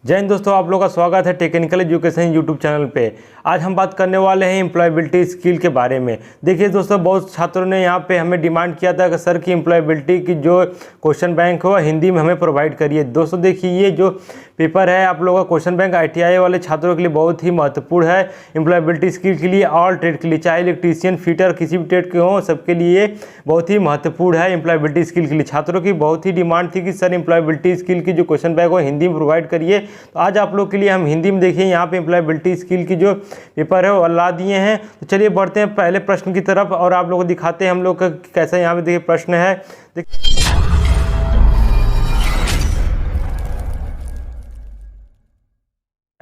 जय हिंद दोस्तों, आप लोगों का स्वागत है टेक्निकल एजुकेशन यूट्यूब चैनल पे। आज हम बात करने वाले हैं एम्प्लॉयबिलिटी स्किल के बारे में। देखिए दोस्तों, बहुत छात्रों ने यहाँ पे हमें डिमांड किया था कि सर की एम्प्लॉयबिलिटी की जो क्वेश्चन बैंक हो हिंदी में हमें प्रोवाइड करिए। दोस्तों देखिए, ये जो पेपर है आप लोगों का क्वेश्चन बैंक ITI वाले छात्रों के लिए बहुत ही महत्वपूर्ण है। एम्प्लॉयबिलिटी स्किल के लिए, ऑल ट्रेड के लिए, चाहे इलेक्ट्रीशियन, फिटर, किसी भी ट्रेड के हों, सबके लिए बहुत ही महत्वपूर्ण है एम्प्लॉयबिलिटी स्किल के लिए। छात्रों की बहुत ही डिमांड थी कि सर एम्प्लॉयबिलिटी स्किल की जो क्वेश्चन बैंक हो हिंदी में प्रोवाइड करिए। तो आज आप लोग के लिए हम हिंदी में देखिए यहाँ पे एम्प्लॉयबिलिटी स्किल की जो पेपर है वो ला दिए हैं। तो चलिए बढ़ते हैं पहले प्रश्न की तरफ और आप लोगों को दिखाते हैं हम लोग का कैसा यहाँ पे देखिए प्रश्न है।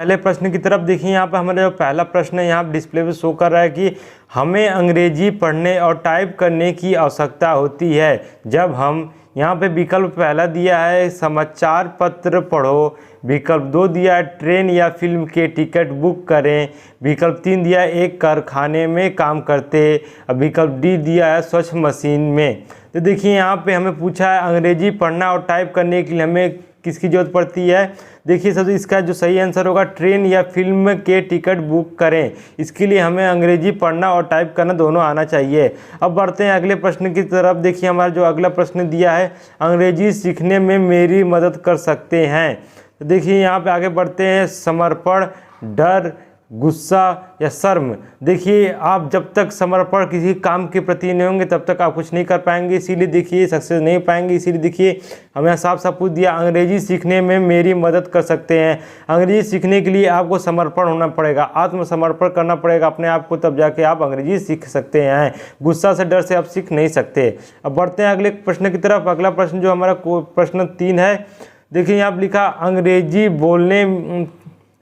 पहले प्रश्न की तरफ देखिए, यहाँ पे हमारा जो पहला प्रश्न है यहाँ डिस्प्ले पे शो कर रहा है कि हमें अंग्रेजी पढ़ने और टाइप करने की आवश्यकता होती है जब हम, यहाँ पे विकल्प पहला दिया है समाचार पत्र पढ़ो, विकल्प 2 दिया है ट्रेन या फिल्म के टिकट बुक करें, विकल्प 3 दिया है एक कारखाने में काम करते, और विकल्प D दिया है स्वच्छ मशीन में। तो देखिए यहाँ पे हमें पूछा है अंग्रेजी पढ़ना और टाइप करने के लिए हमें किसकी जरूरत पड़ती है। देखिए सब इसका जो सही आंसर होगा ट्रेन या फिल्म के टिकट बुक करें। इसके लिए हमें अंग्रेजी पढ़ना और टाइप करना दोनों आना चाहिए। अब बढ़ते हैं अगले प्रश्न की तरफ। देखिए हमारा जो अगला प्रश्न दिया है अंग्रेजी सीखने में मेरी मदद कर सकते हैं। तो देखिए यहाँ पे आगे बढ़ते हैं समर्पण, डर, गुस्सा या शर्म। देखिए आप जब तक समर्पण किसी काम के प्रति नहीं होंगे तब तक आप कुछ नहीं कर पाएंगे, इसीलिए देखिए सक्सेस नहीं पाएंगे। इसीलिए देखिए हमें साफ साफ पूछ दिया अंग्रेजी सीखने में मेरी मदद कर सकते हैं। अंग्रेजी सीखने के लिए आपको समर्पण होना पड़ेगा, आत्मसमर्पण करना पड़ेगा अपने आप को, तब जाके आप अंग्रेजी सीख सकते हैं। गुस्सा से, डर से आप सीख नहीं सकते। अब बढ़ते हैं अगले प्रश्न की तरफ। अगला प्रश्न जो हमारा प्रश्न 3 है, देखिए यहाँ लिखा अंग्रेजी बोलने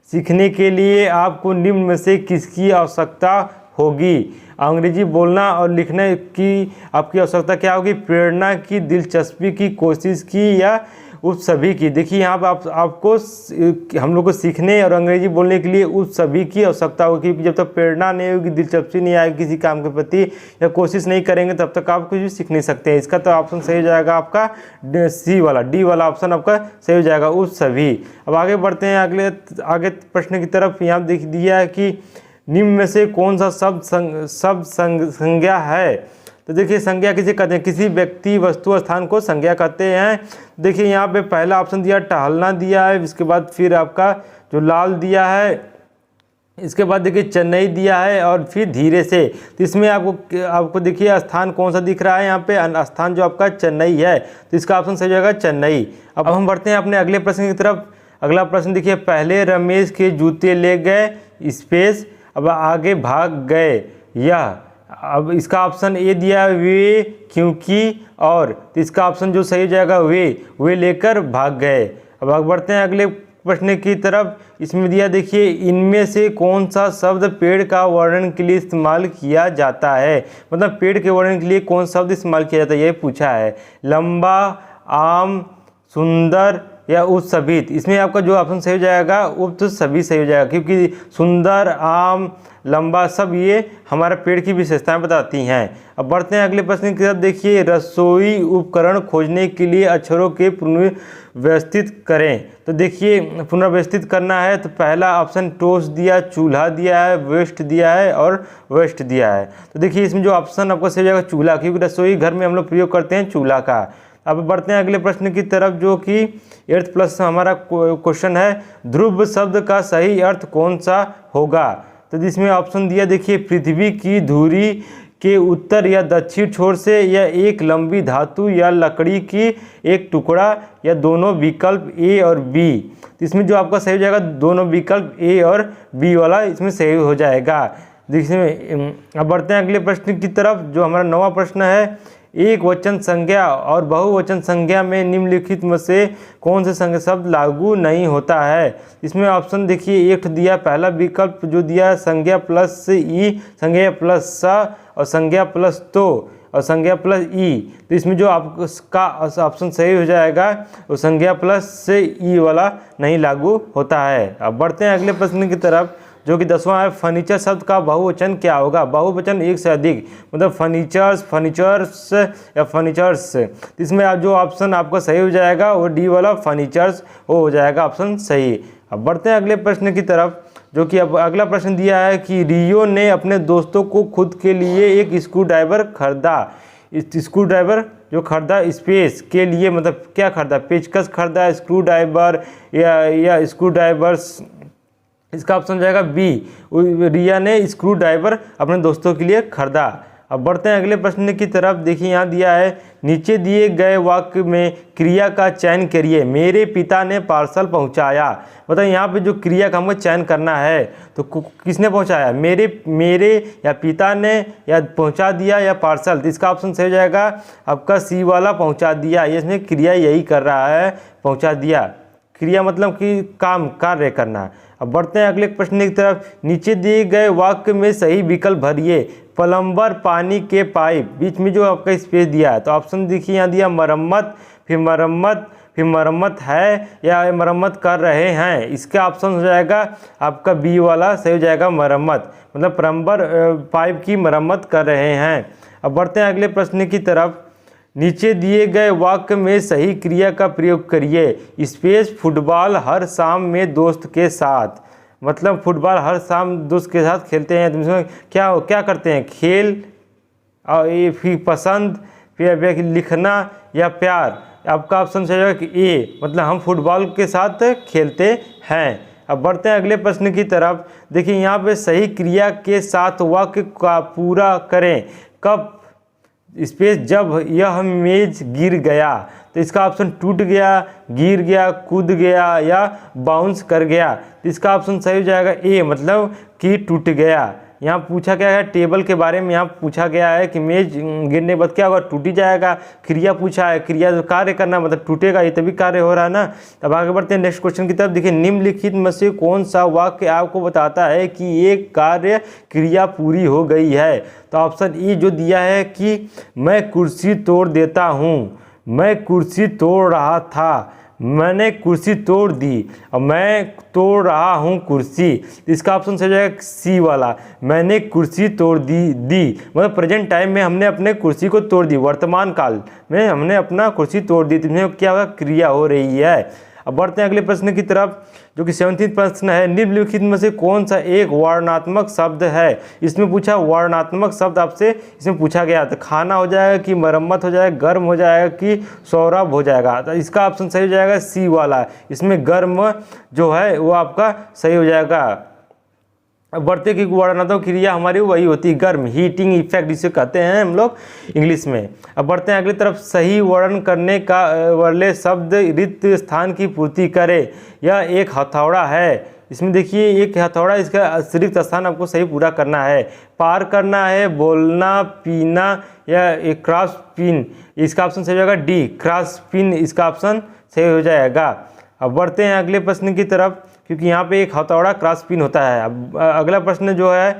सीखने के लिए आपको निम्न में से किसकी आवश्यकता होगी। अंग्रेजी बोलना और लिखने की आपकी आवश्यकता क्या होगी? प्रेरणा की, दिलचस्पी की, कोशिश की या उस सभी की। देखिए यहाँ पर आपको हम लोग को सीखने और अंग्रेजी बोलने के लिए उस सभी की आवश्यकता होगी। जब तक प्रेरणा नहीं होगी, दिलचस्पी नहीं आएगी किसी काम के प्रति या कोशिश नहीं करेंगे तब तक आप कुछ भी सीख नहीं सकते। इसका तो ऑप्शन सही हो जाएगा आपका डी वाला ऑप्शन आपका सही हो जाएगा, उस सभी। अब आगे बढ़ते हैं आगे प्रश्न की तरफ। यहाँ देख दिया है कि निम्न में से कौन सा शब्द संज्ञा है। तो देखिए संज्ञा किसे कहते हैं? किसी व्यक्ति, वस्तु, स्थान को संज्ञा कहते हैं। देखिए यहाँ पे पहला ऑप्शन दिया टहलना दिया है, इसके बाद फिर आपका जो लाल दिया है, इसके बाद देखिए चेन्नई दिया है और फिर धीरे से। तो इसमें आपको देखिए स्थान कौन सा दिख रहा है? यहाँ पे स्थान जो आपका चेन्नई है, तो इसका ऑप्शन सही हो जाएगा चेन्नई। अब हम बढ़ते हैं अपने अगले प्रश्न की तरफ। अगला प्रश्न देखिए पहले रमेश के जूते ले गए स्पेस, अब आगे भाग गए यह। अब इसका ऑप्शन ए दिया वे, क्योंकि, और। तो इसका ऑप्शन जो सही हो जाएगा वे लेकर भाग गए। अब आगे बढ़ते हैं अगले प्रश्न की तरफ। इसमें दिया देखिए इनमें से कौन सा शब्द पेड़ का वर्णन के लिए इस्तेमाल किया जाता है। मतलब पेड़ के वर्णन के लिए कौन शब्द इस्तेमाल किया जाता है, ये पूछा है। लंबा, आम, सुंदर या उत्सवित। इसमें आपका जो ऑप्शन सही हो जाएगा उक्त सभी सही हो जाएगा, क्योंकि सुंदर, आम, लंबा सब ये हमारे पेड़ की विशेषताएं बताती हैं। अब बढ़ते हैं अगले प्रश्न की तरफ। देखिए रसोई उपकरण खोजने के लिए अक्षरों के पुनर्व्यवस्थित करें। तो देखिए पुनर्व्यवस्थित करना है तो पहला ऑप्शन टोस्ट दिया, चूल्हा दिया है, वेस्ट दिया है और वेस्ट दिया है। तो देखिए इसमें जो ऑप्शन आपको सही हो जाएगा चूल्हा, क्योंकि रसोई घर में हम लोग प्रयोग करते हैं चूल्हा का। अब बढ़ते हैं अगले प्रश्न की तरफ जो कि 8th प्लस हमारा क्वेश्चन है ध्रुव शब्द का सही अर्थ कौन सा होगा। तो जिसमें ऑप्शन दिया देखिए पृथ्वी की धुरी के उत्तर या दक्षिण छोर से, या एक लंबी धातु या लकड़ी की एक टुकड़ा, या दोनों विकल्प ए और बी। तो इसमें जो आपका सही हो जाएगा दोनों विकल्प ए और बी वाला इसमें सही हो जाएगा। देखिए अब बढ़ते हैं अगले प्रश्न की तरफ जो हमारा 9वां प्रश्न है एक वचन संज्ञा और बहुवचन संज्ञा में निम्नलिखित में से कौन से शब्द लागू नहीं होता है। इसमें ऑप्शन देखिए एक दिया पहला विकल्प जो दिया संज्ञा प्लस ई, संज्ञा प्लस सा और संज्ञा प्लस तो और संज्ञा प्लस ई। तो इसमें जो आपका ऑप्शन सही हो जाएगा वो संज्ञा प्लस से ई वाला नहीं लागू होता है। अब बढ़ते हैं अगले प्रश्न की तरफ जो कि 10वां है, फर्नीचर शब्द का बहुवचन क्या होगा? बहुवचन एक से अधिक, मतलब फर्नीचर्स, फर्नीचर्स या फर्नीचर्स। इसमें आप जो ऑप्शन आपका सही हो जाएगा वो डी वाला फर्नीचर्स वो हो जाएगा ऑप्शन सही। अब बढ़ते हैं अगले प्रश्न की तरफ, जो कि अब अगला प्रश्न दिया है कि रियो ने अपने दोस्तों को खुद के लिए एक स्क्रू ड्राइवर खरीदा। स्क्रू ड्राइवर जो खरीदा स्पेस के लिए, मतलब क्या खरीदा? पेचकस खरीदा, स्क्रू ड्राइवर या स्क्रू ड्राइवर्स। इसका ऑप्शन जाएगा बी, रिया ने स्क्रू ड्राइवर अपने दोस्तों के लिए खरीदा। अब बढ़ते हैं अगले प्रश्न की तरफ। देखिए यहाँ दिया है, नीचे दिए गए वाक्य में क्रिया का चयन करिए। मेरे पिता ने पार्सल पहुँचाया, मतलब यहाँ पे जो क्रिया का हमको चयन करना है तो किसने पहुँचाया? मेरे या पिता ने, या पहुँचा दिया या पार्सल। तो इसका ऑप्शन सही हो जाएगा आपका सी वाला पहुँचा दिया। ये इसमें क्रिया यही कर रहा है, पहुँचा दिया। क्रिया मतलब कि काम, कार्य करना। अब बढ़ते हैं अगले प्रश्न की तरफ। नीचे दिए गए वाक्य में सही विकल्प भरिए। प्लम्बर, पानी के पाइप, बीच में जो आपका स्पेस दिया है तो ऑप्शन देखिए यहाँ दिया मरम्मत, फिर मरम्मत है या मरम्मत कर रहे हैं। इसका ऑप्शन हो जाएगा आपका बी वाला सही हो जाएगा मरम्मत, मतलब प्लम्बर पाइप की मरम्मत कर रहे हैं। अब बढ़ते हैं अगले प्रश्न की तरफ। नीचे दिए गए वाक्य में सही क्रिया का प्रयोग करिए। स्पेस, फुटबॉल हर शाम में दोस्त के साथ, मतलब फुटबॉल हर शाम दोस्त के साथ खेलते हैं। तो क्या करते हैं? खेल, और ये फिर पसंद, फिर लिखना या प्यार। आपका ऑप्शन सही होगा कि ए, मतलब हम फुटबॉल के साथ खेलते हैं। अब बढ़ते हैं अगले प्रश्न की तरफ। देखिए यहाँ पे सही क्रिया के साथ वाक्य का पूरा करें। कब स्पेस, जब यह मेज गिर गया। तो इसका ऑप्शन टूट गया, गिर गया, कूद गया या बाउंस कर गया। तो इसका ऑप्शन सही हो जाएगा ए, मतलब कि टूट गया। यहाँ पूछा गया है टेबल के बारे में, यहाँ पूछा गया है कि मेज गिरने के बाद क्या होगा? टूट ही जाएगा। क्रिया पूछा है, क्रिया जो कार्य करना मतलब टूटेगा, ये तभी कार्य हो रहा है ना। अब आगे बढ़ते हैं नेक्स्ट क्वेश्चन की तरफ। देखिए निम्नलिखित में से कौन सा वाक्य आपको बताता है कि एक कार्य क्रिया पूरी हो गई है? तो ऑप्शन ई जो दिया है कि मैं कुर्सी तोड़ देता हूँ, मैं कुर्सी तोड़ रहा था, मैंने कुर्सी तोड़ दी, और मैं तोड़ रहा हूँ कुर्सी। इसका ऑप्शन सही हो जाएगा सी वाला, मैंने कुर्सी तोड़ दी मतलब प्रेजेंट टाइम में हमने अपने कुर्सी को तोड़ दी, वर्तमान काल में हमने अपना कुर्सी तोड़ दी। इसमें क्या होगा? क्रिया हो रही है। अब बढ़ते हैं अगले प्रश्न की तरफ, जो कि 17वां प्रश्न है। निम्नलिखित में से कौन सा एक वर्णात्मक शब्द है? इसमें पूछा वर्णात्मक शब्द आपसे इसमें पूछा गया। तो खाना हो जाएगा कि मरम्मत हो जाएगा, गर्म हो जाएगा कि सौरभ हो जाएगा। तो इसका ऑप्शन सही हो जाएगा सी वाला, इसमें गर्म जो है वो आपका सही हो जाएगा। बढ़ते की वर्णात्मक क्रिया हमारी वही होती है गर्म, हीटिंग इफेक्ट जिसे कहते हैं हम लोग इंग्लिश में। अब बढ़ते हैं अगली तरफ। सही वर्ण करने का वाले शब्द रिक्त स्थान की पूर्ति करे। यह एक हथौड़ा है, इसमें देखिए एक हथौड़ा, इसका अतिरिक्त स्थान आपको सही पूरा करना है। पार करना है, बोलना, पीना या एक क्रॉस पिन। इसका ऑप्शन सही हो जाएगा डी, क्रॉस पिन। इसका ऑप्शन सही हो जाएगा। अब बढ़ते हैं अगले प्रश्न की तरफ, क्योंकि यहाँ पे एक हथौड़ा क्रॉस पिन होता है। अब अगला प्रश्न जो है,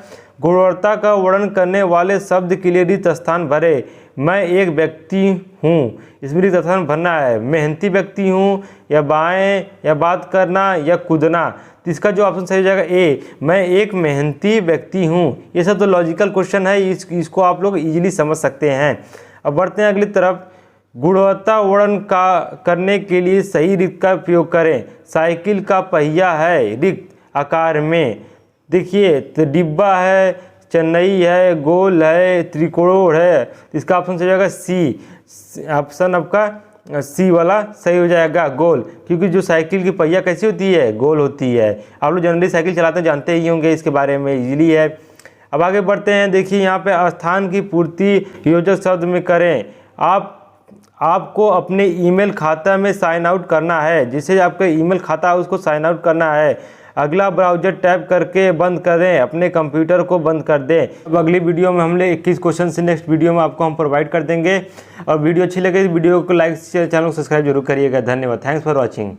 गुणवत्ता का वर्णन करने वाले शब्द के लिए रिक्त स्थान भरे। मैं एक व्यक्ति हूँ, इसमें रिक्त स्थान भरना है। मेहनती व्यक्ति हूँ, या बाएं, या बात करना, या कूदना। तो इसका जो ऑप्शन सही हो जाएगा ए, मैं एक मेहनती व्यक्ति हूँ। ये सब तो लॉजिकल क्वेश्चन है, इसको आप लोग इजीली समझ सकते हैं। अब बढ़ते हैं अगली तरफ। गुणवत्ता वर्णन का करने के लिए सही रिक्त का प्रयोग करें। साइकिल का पहिया है रिक्त आकार में, देखिए तो डिब्बा है, चेन्नई है, गोल है, त्रिकोण है। इसका ऑप्शन सही हो जाएगा सी, ऑप्शन आपका सी वाला सही हो जाएगा गोल, क्योंकि जो साइकिल की पहिया कैसी होती है? गोल होती है। आप लोग जनरली साइकिल चलाते जानते ही होंगे, इसके बारे में इजीली है। अब आगे बढ़ते हैं। देखिए यहाँ पे स्थान की पूर्ति योजक शब्द में करें। आपको अपने ईमेल खाता में साइन आउट करना है, जिसे आपका ईमेल खाता है उसको साइन आउट करना है। अगला ब्राउजर टैप करके बंद करें, अपने कंप्यूटर को बंद कर दें। अब अगली वीडियो में हमने 21 क्वेश्चन से नेक्स्ट वीडियो में आपको हम प्रोवाइड कर देंगे। और वीडियो अच्छी लगे वीडियो को लाइक, चैनल को सब्सक्राइब जरूर करिएगा। धन्यवाद, थैंक्स फॉर वॉचिंग।